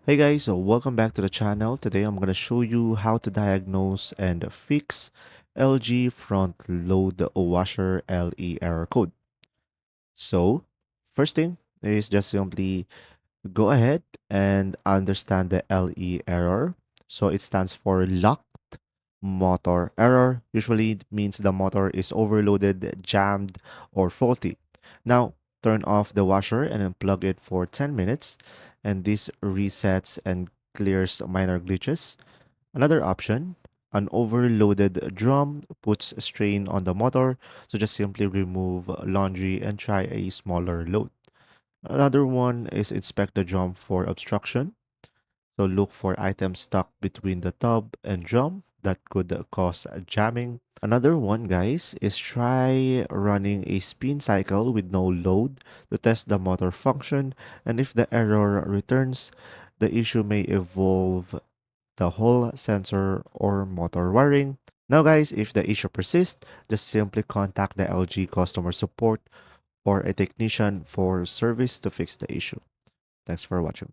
Hey guys, so welcome back to the channel. Today I'm going to show you how to diagnose and fix LG front load washer LE error code. So, first thing is just simply go ahead and understand the LE error. So it stands for locked motor error. Usually it means the motor is overloaded, jammed, or faulty. Now, turn off the washer and unplug it for 10 minutes, and this resets and clears minor glitches. Another option, an overloaded drum puts strain on the motor, so just simply remove laundry and try a smaller load. Another one is inspect the drum for obstruction. So look for items stuck between the tub and drum that could cause jamming. Another one, guys, is try running a spin cycle with no load to test the motor function. And if the error returns, the issue may involve the whole sensor or motor wiring. Now, guys, if the issue persists, just simply contact the LG customer support or a technician for service to fix the issue. Thanks for watching.